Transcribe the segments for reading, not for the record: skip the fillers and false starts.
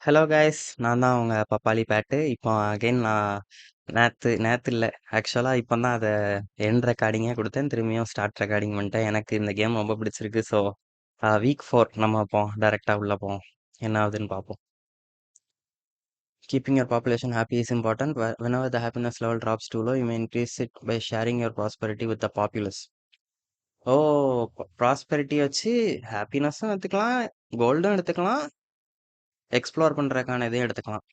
Hello guys, நான் தான் உங்க பப்பாளி பேட்டு. இப்போ அகைன் நான் நேத்து நேத்து இல்லை, ஆக்சுவலாக இப்போ தான் அதை எண்ட் ரெக்கார்டிங்கே கொடுத்தேன். திரும்பியும் ஸ்டார்ட் ரெக்கார்டிங் பண்ணிட்டேன். எனக்கு இந்த கேம் ரொம்ப பிடிச்சிருக்கு. ஸோ வீக் 4 நம்ம போவோம், டைரெக்டாக உள்ளே போவோம். என்ன ஆகுதுன்னு பார்ப்போம். Keeping your population happy is important. Whenever the happiness level drops too low, you may increase it by sharing your prosperity with the populace. ஓ, ப்ராஸ்பெரிட்டி வச்சு ஹாப்பினஸும் எடுத்துக்கலாம், கோல்டும் எடுத்துக்கலாம், எக்ஸ்ப்ளோர் பண்ணுறதுக்கான இதையும் எடுத்துக்கலாம்.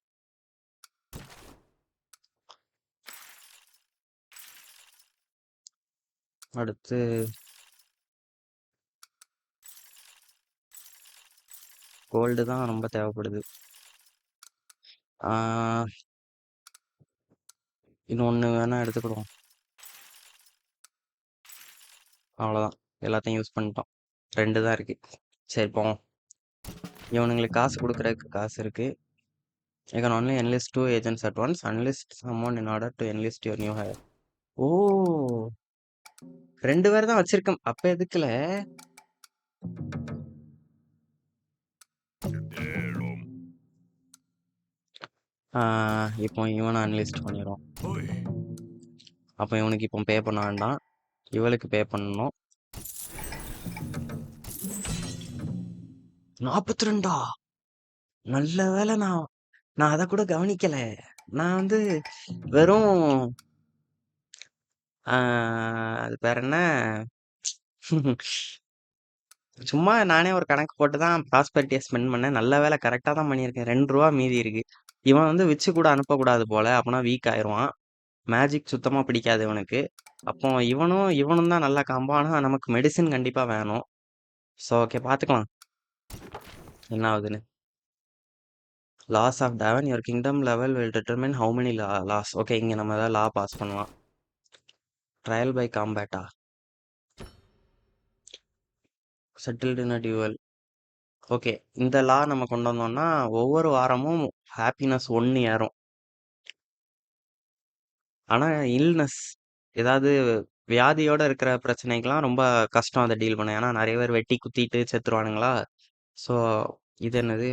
அடுத்து கோல்டு தான் ரொம்ப தேவைப்படுது. இன்னொன்று வேணா எடுத்துக்கிடுவோம். அவ்வளோதான், எல்லாத்தையும் யூஸ் பண்ணிட்டோம். 2 தான் இருக்கு. சரி போவோம். இவனுங்களுக்கு காசு கொடுக்குறதுக்கு காசு இருக்கு. You can only enlist 2 agents at once. Enlist someone in order to enlist your new hire. ஓ, 2 பேர் தான் வச்சிருக்கேன். அப்ப எதுக்குல இப்போ இவனை அன்லிஸ்ட் பண்ணிடும். அப்போ இவனுக்கு இப்போ பே பண்ண வேண்டாம், இவளுக்கு பே பண்ணணும். 42. நல்ல வேலை, நான் அதை கூட கவனிக்கல. நான் வந்து வெறும் அது பேர் என்ன, சும்மா நானே ஒரு கணக்கு போட்டு தான் ப்ராஸ்பெரிட்டியை ஸ்பெண்ட் பண்ணேன். நல்ல வேலை கரெக்டாக தான் பண்ணியிருக்கேன். 2 ரூபா மீதி இருக்கு. இவன் வந்து வச்சு கூட அனுப்பக்கூடாது போல, அப்போனா வீக் ஆயிடுவான். மேஜிக் சுத்தமாக பிடிக்காது இவனுக்கு. அப்போ இவனும் தான் நல்லா காம்போ. ஆனால் நமக்கு மெடிசின் கண்டிப்பாக வேணும். ஸோ ஓகே, பார்த்துக்கலாம் என்ன ஆகுதுன்னு. Laws of Daven, your kingdom level will determine how many laws. Okay, இங்கே நம்ம ஏதாவது லா பாஸ் பண்ணலாம். Trial by combat, settled in a duel. Okay, இந்த லா நம்ம கொண்டு வந்தோம்னா ஒவ்வொரு வாரமும் ஹாப்பினஸ் 1 ஏறும். ஆனால் இல்னஸ், ஏதாவது வியாதியோட இருக்கிற பிரச்சனைக்கெல்லாம் ரொம்ப கஷ்டம் அதை டீல் பண்ண. ஏன்னா நிறைய பேர் வெட்டி குத்திட்டு செத்துருவானுங்களா. ஸோ இது என்னது,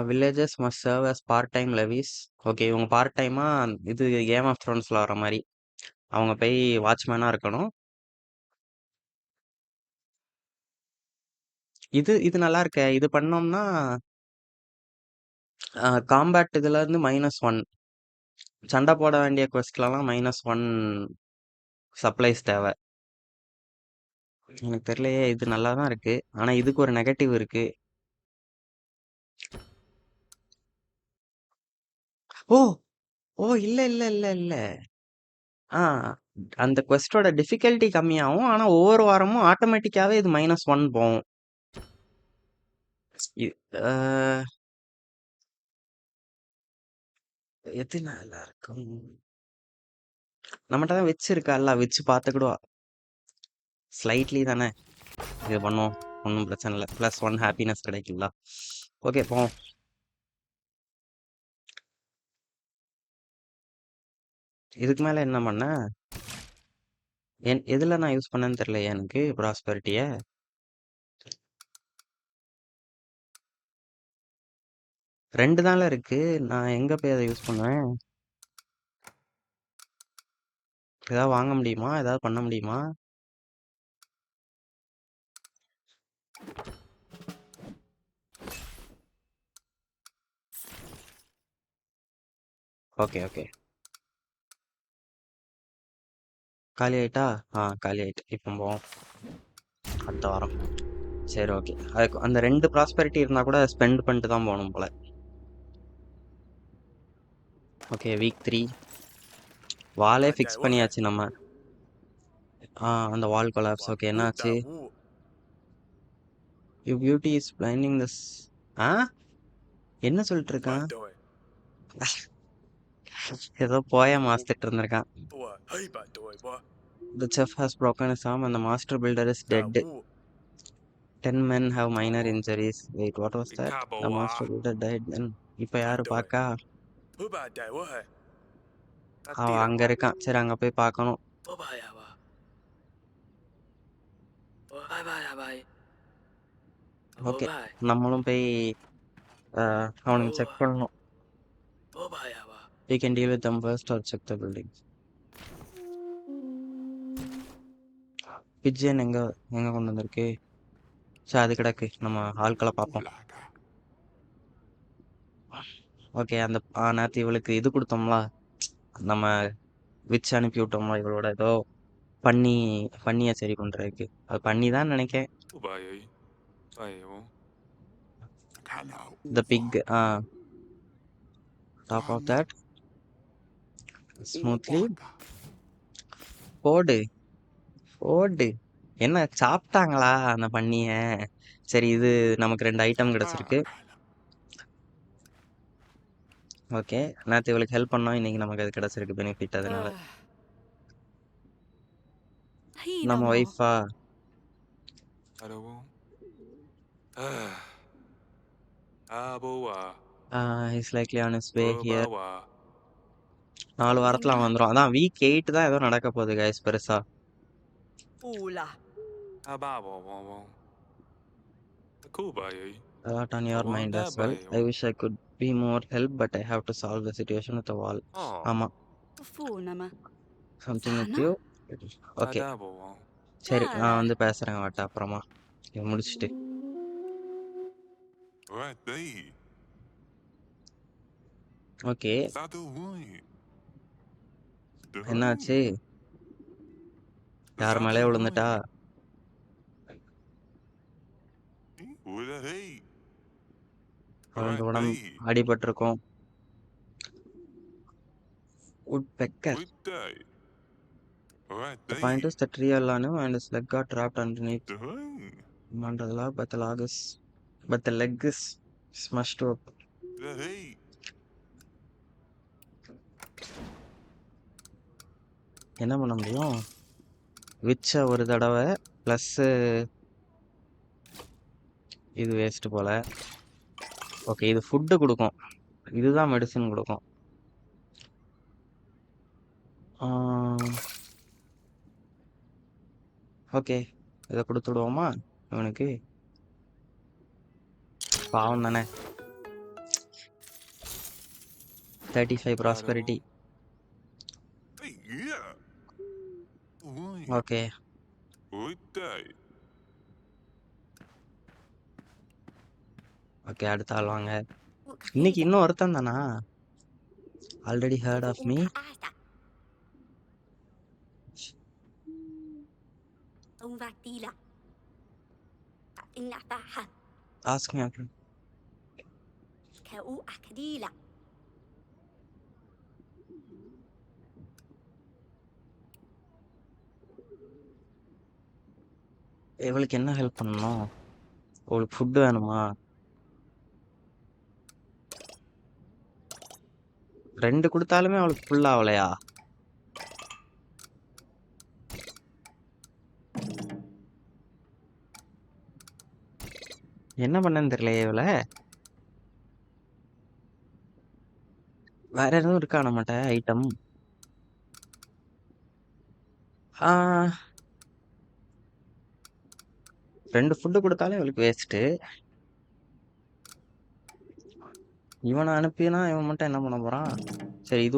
villages must serve as part time levies. Okay, இவங்க பார்ட் டைமாக இது கேம் ஆஃப் த்ரோன்ஸில் வர மாதிரி அவங்க போய் வாட்ச்மேனாக இருக்கணும். இது நல்லா இருக்க. இது பண்ணோம்னா காம்பேட் இதுலேருந்து -1, சண்டை போட வேண்டிய குவெஸ்ட்லலாம் -1 சப்ளைஸ் தேவை. எனக்கு தெரியலையே, இது நல்லா தான் இருக்கு. ஆனால் இதுக்கு ஒரு நெகட்டிவ் இருக்கு. ஓ ஓ, இல்ல இல்ல இல்ல இல்ல. ஆ அந்த குவெஸ்டோட டிஃபிகல்ட்டி கம்மியாகும். ஆனா ஒவ்வொரு வாரமும் ஆட்டோமேட்டிக்காவே இது -1 போகும். இ- ஆஹ், எது நல்லா இருக்கும்? நம்மகிட்ட தான் வச்சிருக்கால, வச்சு பார்த்துக்கிடுவா. ஸ்லைட்லி தானே இது பண்ணுவோம், ஒன்றும் பிரச்சனை இல்லை. +1 ஹாப்பினஸ் கிடைக்குங்களா. ஓகே போவோம். இதுக்கு மேல என்ன பண்ண, எதுல நான் யூஸ் பண்ணேன்னு தெரியல எனக்கு ப்ராஸ்பெரிட்டியை. 2 தான்ல இருக்கு, நான் எங்க போய் அதை யூஸ் பண்ணுவேன்? ஏதாவது வாங்க முடியுமா, ஏதாவது பண்ண முடியுமா? ஓகே ஓகே, காலி ஆயிட்டா. காலி ஆயிட்டு. இப்போ போவோம் அடுத்த வாரம். சரி ஓகே, அதுக்கு அந்த 2 ப்ராஸ்பெரிட்டி இருந்தா கூட ஸ்பெண்ட் பண்ணிட்டு தான் போகணும் போல. ஓகே, வீக் 3 வாலே ஃபிக்ஸ் பண்ணியாச்சு நம்ம. அந்த வால் கொலாப்ஸ். ஓகே, என்னாச்சு? You beauty is blinding this. ஆ என்ன சொல்லிட்டு இருக்கான்? ஏதோ போய மாஸ்திட்டு இருந்திருக்கான். The chef has broken his arm and the master builder is dead. 10 men have minor injuries. Wait, what was that? The master builder died then. இப்போ யாரு பாக்கா? அவன் அங்க இருக்கான். சரி, அங்க போய் பார்க்கணும். ஓகே. நம்மளும் போய் அவனுக்கு செக் பண்ணணும். We can deal with them first or check the building. Pigeon எங்க எங்க கொண்டு வந்திருக்கு? சரி அது கிடக்கு. நம்ம ஆட்களை பார்ப்போம். ஓகே அந்த நேற்று இவளுக்கு இது கொடுத்தோம்ல, நம்ம விச் அனுப்பி விட்டோம்ல இவளோட ஏதோ பண்ணியை சரி பண்றதுக்கு. அது பண்ணி தான் நினைக்கேன். The pig. Top of that. Smoothly. போடு போடு. என்ன சாப்பிட்டாங்களா அந்த பண்ணிய? சரி இது நமக்கு 2 ஐட்டம் கிடைச்சிருக்கு. ஓகே நேற்று இவளுக்கு ஹெல்ப் பண்ணோம், இன்னைக்கு நமக்கு அது கிடைச்சிருக்கு பெனிஃபிட். அதனால நம்ம ஒய்ஃபா is likely on is way here. 4 வாரத்துல அவன் வந்துடும். அதான் வீக் 8 தான் ஏதோ நடக்க போகுது கைஸ் பெருசா. A lot on your mind as well. I wish I could be more help, but I have to solve the situation with the wall. ஆமா something with you. ஓகே சரி நான் வந்து பேசுறேன் வாட்ட அப்புறமா இதை முடிச்சுட்டு. ஓகே என்னாச்சு? யார் மேலே விழுந்துட்டா? அவனுக்கு உடம்பு அடிபட்டிருக்கும். woodpecker. The point is the tree alone and his leg got trapped underneath. Under the log, but the leg is smashed up. என்ன பண்ண முடியும்? விச்ச ஒரு தடவை ப்ளஸ் இது வேஸ்ட் போல. ஓகே இது ஃபுட்டு கொடுக்கும், இதுதான் மெடிசன் கொடுக்கும். ஓகே இதை கொடுத்துடுவோமா இவனுக்கு? பாவம் தானே. 35 ப்ராஸ்பெரிட்டி. ஓகே ஓகே அடுத்த ஆள் வாங்க. இன்னைக்கு இன்னும் ஒருத்தன் தானா? Already heard of me. Ask me after. இவளுக்கு என்ன ஹெல்ப் பண்ணணும்? அவளுக்கு ஃபுட்டு வேணுமா? 2 கொடுத்தாலுமே அவளுக்கு ஃபுல் ஆகலையா? என்ன பண்ணன்னு தெரியலையே இவள. வேற எதுவும் இருக்கா நம்மகிட்ட ஐட்டம்? ரெண்டு ஃபுட்டு கொடுத்தாலும் இவளுக்கு வேஸ்ட்டு. இவனை அனுப்பினா இவன் மட்டும் என்ன பண்ண போறான்? சரி இது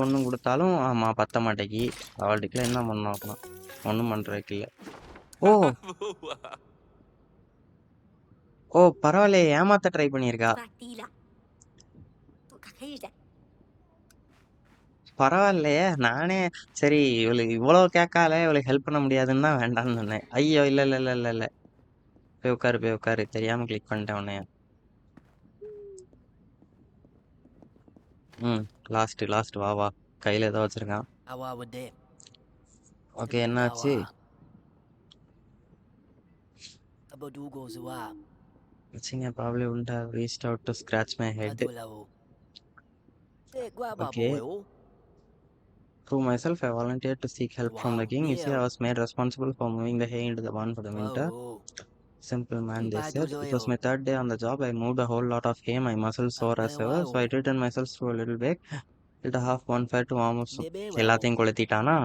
ஒன்றும் கொடுத்தாலும் ஆமா பத்த மாட்டேங்கி. அவள்கிட்ட என்ன பண்ணணும் அப்படின்னா ஒன்றும் பண்றதுக்கு இல்லை. ஓ ஓ பரவாயில்லையே, ஏமாத்த ட்ரை பண்ணியிருக்கா. பரவாயில்லையே. நானே சரி இவளுக்கு இவ்வளவு கேட்கால, இவளுக்கு ஹெல்ப் பண்ண முடியாதுன்னு தான் வேண்டாம்னு சொன்னேன். ஐயோ இல்ல இல்ல இல்ல இல்ல இல்ல போய் உட்காரு தெரியாம கிளிக் பண்ணிட்டேன் உன்னைய. லாஸ்ட் வா கையில ஏதோ வச்சிருக்கான். ஓகே என்னாச்சு? I probably wouldn't have reached out to scratch my head. Okay. Through myself, I volunteered to seek help from the king. You see, I was made responsible for moving the hay into the barn for the winter. Simple man, they said. It was my 3rd day on the job. I moved a whole lot of hay. My muscles sore as ever, so I treated myself to a little bake. Lit a half bonfire to warm up soup. எல்லாத்தையும் கொளுத்திட்டானா?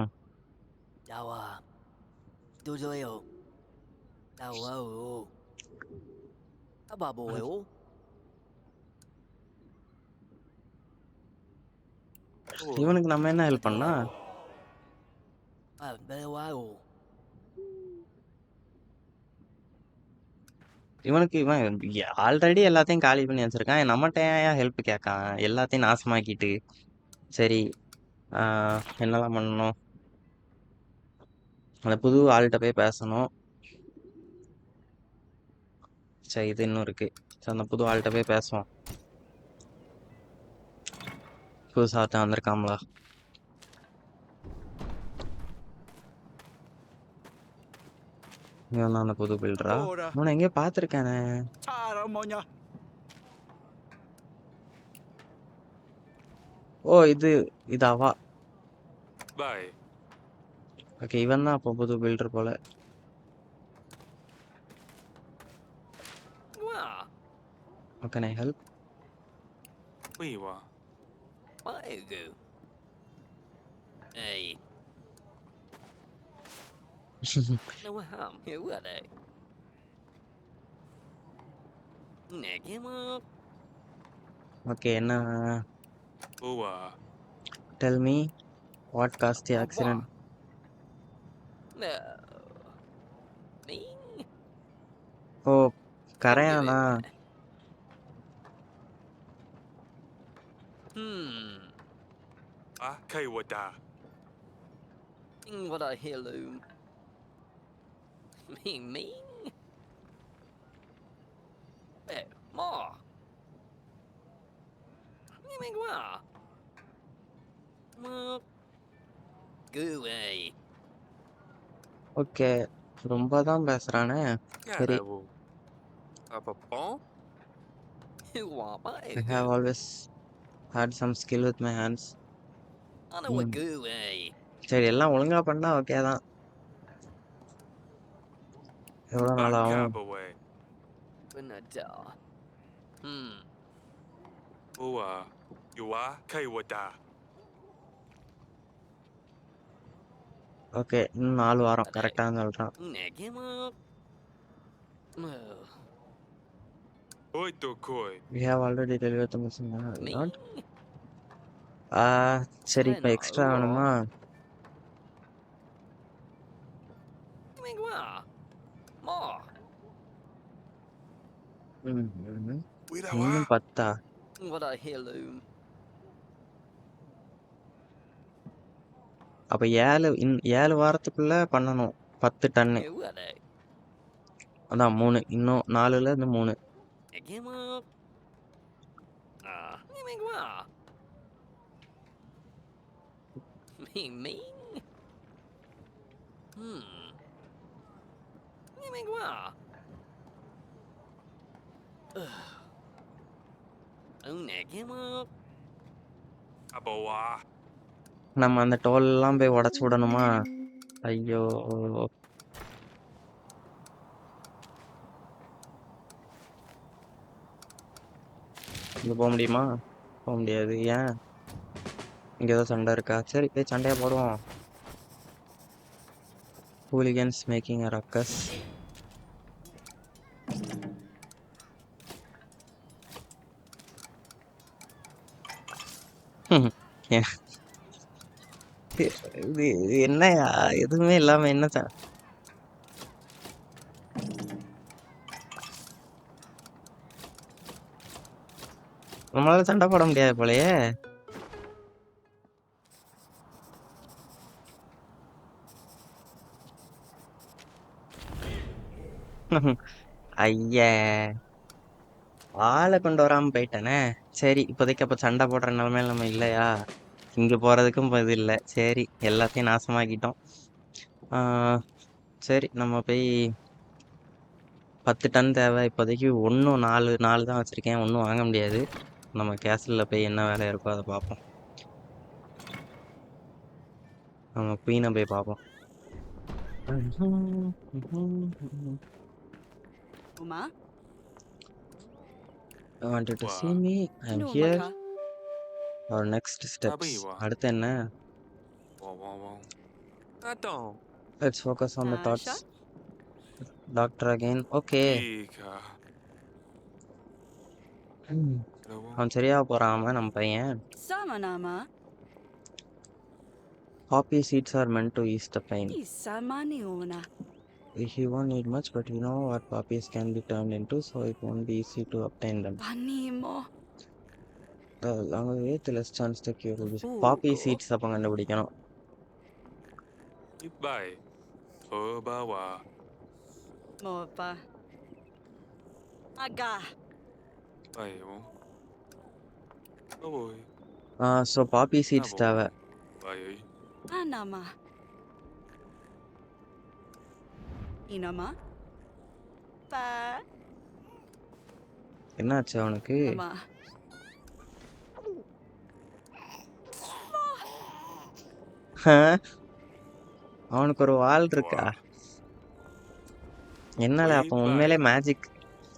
Ababoyo. Oh. இவனுக்கு நம்ம என்ன help பண்ணா? Abelwao. இவனுக்கு இவன் already எல்லாத்தையும் காலி பண்ணி வச்சிருக்கான். நம்மகிட்ட ஏன் ஹெல்ப் கேட்கான்? எல்லாத்தையும் நாசமாக்கிட்டு. சரி, என்னலாம் பண்ணணும்? அந்த புது ஆள்கிட்ட போய் பேசணும். சரி, இது இன்னும் இருக்கு. சரி, அந்த புது ஆள்கிட்ட போய் பேசுவோம். புதுசா ஒருத்தன் வந்திருக்காங்களா? இவன் தான் அந்த புது பில்டரா? Ora, இவனை எங்கேயோ பார்த்துருக்கானே. Tara Monya. ஓ, இது அவா. Bye. ஓகே, இவன் தான் அப்போ புது பில்டர் போல. Wow. ஓகே, நான் help. Weewa. Waigu. Hey. No ham. Here what they? Neck him up. Okay, என்ன? Ooa. Tell me what caused the Oh, accident? No. Me? Oh, Don't give it. கரையானா? Ah, Kaiwada. What I hear loom. Me? Hey, Ma. You make what? Ma. Go away. Okay, ரொம்ப தான் பேசுறானே. சரி. Yarawu. Apa pon? Who want my I have always had some skill with my hands. I know what go away. சரி, எல்லாம் ஒழுங்கா பண்ணா okay தான். எவ்வளோ நாள் ஆகும்? Bakabaway. Benada. Ooa. Yua. Kaiwada. Okay, இன்னும் 4 வாரம் கரெக்டாக சொல்கிறான். Neck him up. No. Oi to koi. We have already delivered the missing. Me? Not? சரி, இப்போ எக்ஸ்ட்ரா வேணுமா? You make what? Ma. இன்னும் 10. What I hear loom. அப்போ 7 வாரத்துக்குள்ள பண்ணணும் 10 டன்னு. Who are they? அதான் 3, இன்னும் 4ல இருந்து 3. Neck him up. You make what? Me? You make what? Oh, neck him up. Abawa. நம்ம அந்த டோல்லாம் போய் உடச்சு விடணுமா? ஐயோ, இங்க போக முடியுமா? போக முடியாது. ஏன்? இங்க ஏதோ சண்டை இருக்கா? சரி, போய் சண்டையா போடுவோம். ஹூலிகன்ஸ் மேக்கிங் அ ரக்கஸ். இது என்னயா? எதுவுமே இல்லாம என்ன நம்மளால சண்டை போட முடியாது போலயே. ஐய, ஆளை கொண்டு வராம போயிட்டானே. சரி, இப்போதைக்கு அப்ப சண்டை போடுற நிலைமையில நம்ம இல்லையா? இங்க போறதுக்கும் இது இல்லை. சரி, எல்லாத்தையும் நாசமாக்கிட்டோம். சரி, நம்ம போய் 10 டன் தேவை. இப்போதைக்கு ஒன்றும் 4 தான் வச்சிருக்கேன். ஒன்றும் வாங்க முடியாது. நம்ம கேசலில் போய் என்ன வேலை இருக்கோ அதை பார்ப்போம். நம்ம குயினை போய் பார்ப்போம். Uma? I wanted to see me. I'm here. Maka. Our next steps. Abiwa. அடுத்து என்ன? Wow. Adon. Let's focus on the thoughts. Asha? Doctor again. Okay. Ika. ம். Hello. அவன் சரியா போறான் நம்ம பையன். Samanama, Poppy seeds are meant to ease the pain. Isamaniona, He won't need much, but you know what poppies can be turned into, so it won't be easy to obtain them. Panimo, The longer we wait, the less chance the cure will be. Fugo. Poppy seeds அப்ப கண்டுபிடிக்கணும். Bye. Bawa. Mopa, Aga, Bye. Oh boy. So poppy seeds தேவை. Bye. Anama, Inama, Pa, என்னாச்சு அவனுக்கு? Ama, அவனுக்கு ஒரு வால் இருக்கா? என்னால அப்ப உண்மையிலே மேஜிக்.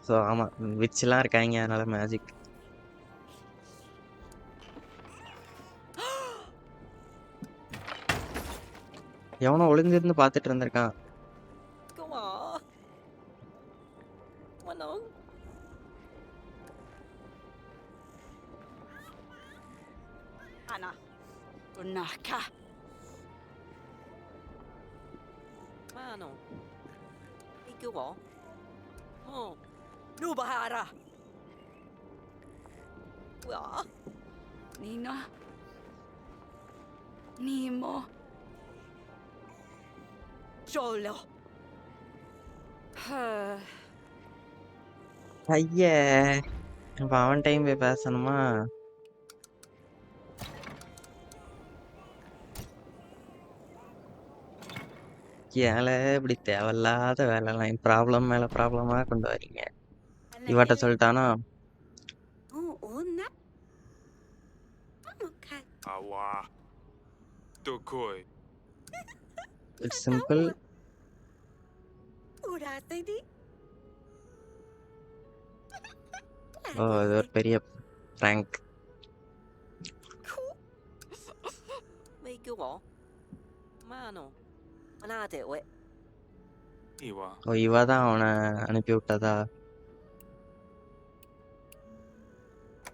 ஸோ ஆமா விச்லாம் இருக்காங்க அதனால மேஜிக். எவனோ ஒளிஞ்சிருந்து பார்த்துட்டு இருந்திருக்கான். Go on. Come on. Ana, Unaka, Mano. Hey, go on. Oh. Nubahara, Well. Nina, Nemo, Jolo, ஐயே இப்ப அவன் டைம் போய் பேசணுமா? ஏல இப்படி தேவையில்லாத வேலைலாம் ப்ராப்ளம் மேல ப்ராப்ளமா கொண்டு வரீங்க. இவட்ட சொல்லிட்டானா Una, Okay. Awa. Dokoi. It's simple. Uratidi, ஓ இது ஒரு பெரிய prank. Hey, go on. Mano. Anate, wait. Iwa. ஓ இவ தான் அவனை அனுப்பி விட்டதா?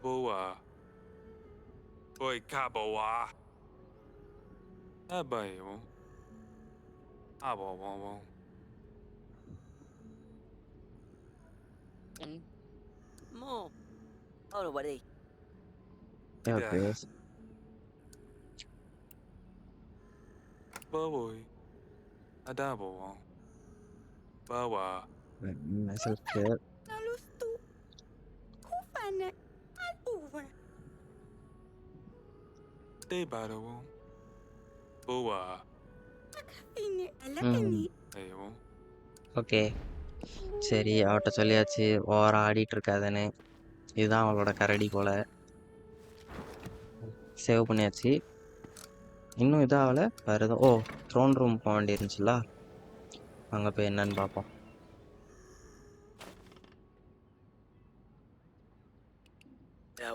Boa. Boy kabawa. Bye. Abo. Mo. Oh, what are okay Boy. Adabo. Bawa. myself here. Nalustu, Kufane, and over. Day bado. Boa. Ini, Alakani, Ayo. Okay சரி அவட்ட சொல்லியாச்சு ஓவரா ஆடிட்டு இருக்காதுன்னு. இதுதான் அவளோட கரடி போல. சேவ் பண்ணியாச்சு. இன்னும் இதாகல வேற ஏதோ. ஓ த்ரோன் ரூம் போக வேண்டி இருந்துச்சுல்ல, அங்க போய் என்னன்னு பார்ப்போம்.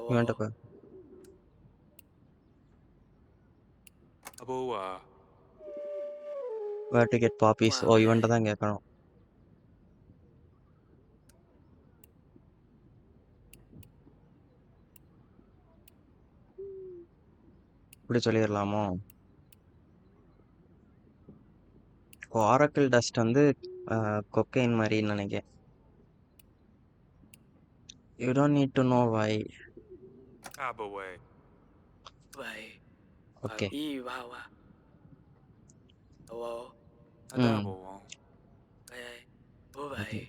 இவன்ட்ட போய் Boa. Where to get poppies. ஓ இவன்ட்ட தான் கேட்கணும். இப்படி சொல்லிடலாமோ? ஆரக்கிள் டஸ்ட் வந்து கொக்கைன் மாதிரின்னு நினைக்கிறேன். You don't need to know why. Abaway. Vậy. Okay Y vào à. Ồ, Adabo. vậy. Ồ vậy.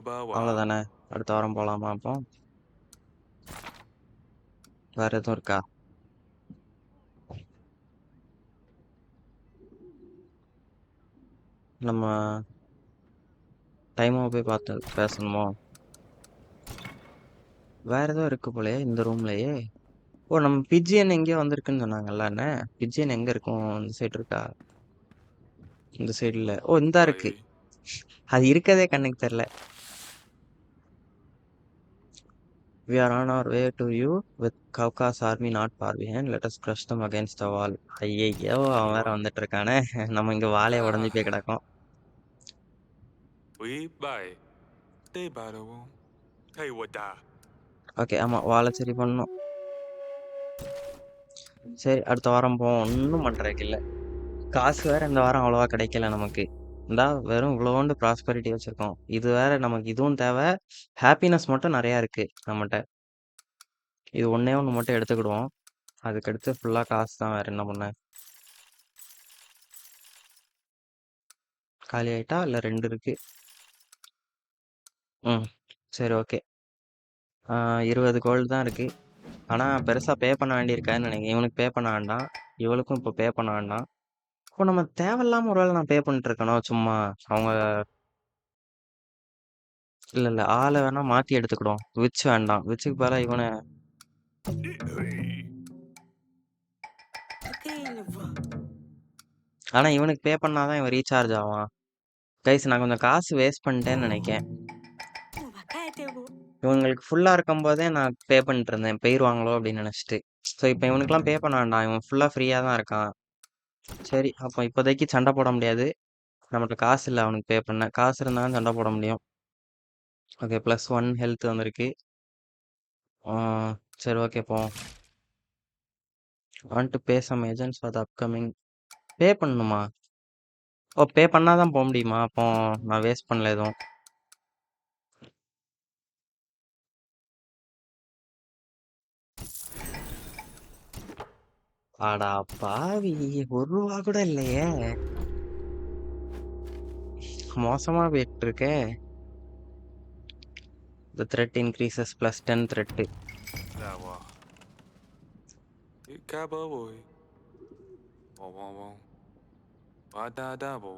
Bawa. அவ்வளோதானே. அடுத்த வாரம் போகலாமா? அப்போ வேற எதுவும் இருக்கா? நம்ம டைமாக போய் பார்த்து பேசணுமோ? வேற ஏதோ இருக்கு போலயே இந்த ரூம்லயே. ஓ நம்ம பிஜிஎன் எங்கேயோ வந்திருக்குன்னு சொன்னாங்கல்ல அண்ணே. பிஜிஎன் எங்க இருக்கும்? இந்த சைடு இருக்கா? இந்த சைடு இல்ல. ஓ இந்த இருக்கு. அது இருக்கதே கண்ணுக்கு தெரியல. We are on our way to you with Kaukas army not far behind. Let us crush them against the wall. ஐயோ அவன் வேற வந்துட்டு இருக்கானே. நம்ம இங்க வாழைய உடஞ்சி போய் கிடக்கும். We bye. Ate bado. Hey, what da? Okay. ஆமா. வாழ சரி பண்ணணும். சரி அடுத்த வாரம் போவோம். ஒண்ணும் பண்றதுக்கு இல்ல. காசு வேற இந்த வாரம் அவ்வளவா கிடைக்கல நமக்கு. இந்தா வெறும் இவ்வளோண்டு ப்ராஸ்பெரிட்டி வச்சிருக்கோம். இது வேற நமக்கு இதுவும் தேவை. ஹாப்பினஸ் மட்டும் நெறையா இருக்கு நம்மட்ட. இது ஒண்ணே ஒண்ணு மட்டும் எடுத்துக்கிடுவோம். அதுக்கடுத்து ஃபுல்லா காசு தான். வேற என்ன பண்ண? காலி ஆயிட்டா? இல்ல 2 இருக்கு. ம். சரி ஓகே. 20 கோல்டு தான் இருக்கு. ஆனா பெருசா பே பண்ண வேண்டியிருக்காதுன்னு நினைக்கிறேன். இவனுக்கு பே பண்ண வேண்டாம். இவளுக்கும் இப்போ பே பண்ண வேண்டாம். இப்போ நம்ம தேவையில்லாம ஒரு வேளை நான் பே பண்ணிட்டு இருக்கேனோ சும்மா? அவங்க இல்ல ஆளை வேணா மாத்தி எடுத்துக்கிடுவோம். விச் வேண்டாம். விச்சுக்கு பதிலா இவனை Again, va. ஆனா இவனுக்கு பே பண்ணாதான் இவன் ரீசார்ஜ் ஆவான். கைஸ் நான் கொஞ்சம் காசு வேஸ்ட் பண்ணிட்டேன்னு நினைக்கிறேன். Oh, va caete, bo. இவங்களுக்கு ஃபுல்லா இருக்கும்போதே நான் பே பண்ணிட்டு இருந்தேன். போயிருவாங்களோ அப்படின்னு நினைச்சிட்டு. ஸோ இப்போ இவனுக்குலாம் பே பண்ண வேண்டாம். இவன் ஃபுல்லா ஃப்ரீயா தான் இருக்கான். சரி அப்போ இப்போதைக்கு சண்டை போட முடியாது. நம்மகிட்ட காசு இல்லை அவனுக்கு பே பண்ண. காசு இருந்தாலும் சண்டை போட முடியும். ஓகே +1 ஹெல்த் வந்திருக்கு. சரி ஓகே போவோம். Want to pay some agents for the upcoming. Pay பண்ணணுமா? ஓ பே பண்ணாதான் போக முடியுமா? அப்போ நான் வேஸ்ட் பண்ணல எதுவும். ஆடா பாவி, ₹1 கூட இல்லையே. மோசமா போயிட்டு இருக்கே. The threat increases +10 threat. Dawa. Ikaba boy. Wow. Wada da bo.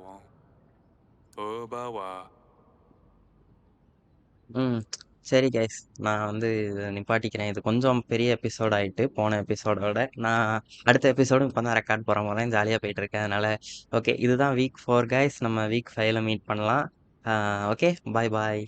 Obawa. ம். சரி கைஸ். நான் வந்து இதை நிப்பாட்டிக்கிறேன். இது கொஞ்சம் பெரிய எபிசோட் ஆயிட்டு போன எபிசோடோட. நான் அடுத்த எபிசோடும் இப்போ தான் ரெக்கார்ட் போகிற போதேன். ஜாலியாக போயிட்டு இருக்கேன். அதனால ஓகே இதுதான் வீக் 4 கைஸ். நம்ம வீக் 5ல மீட் பண்ணலாம். ஓகே பாய் பாய்.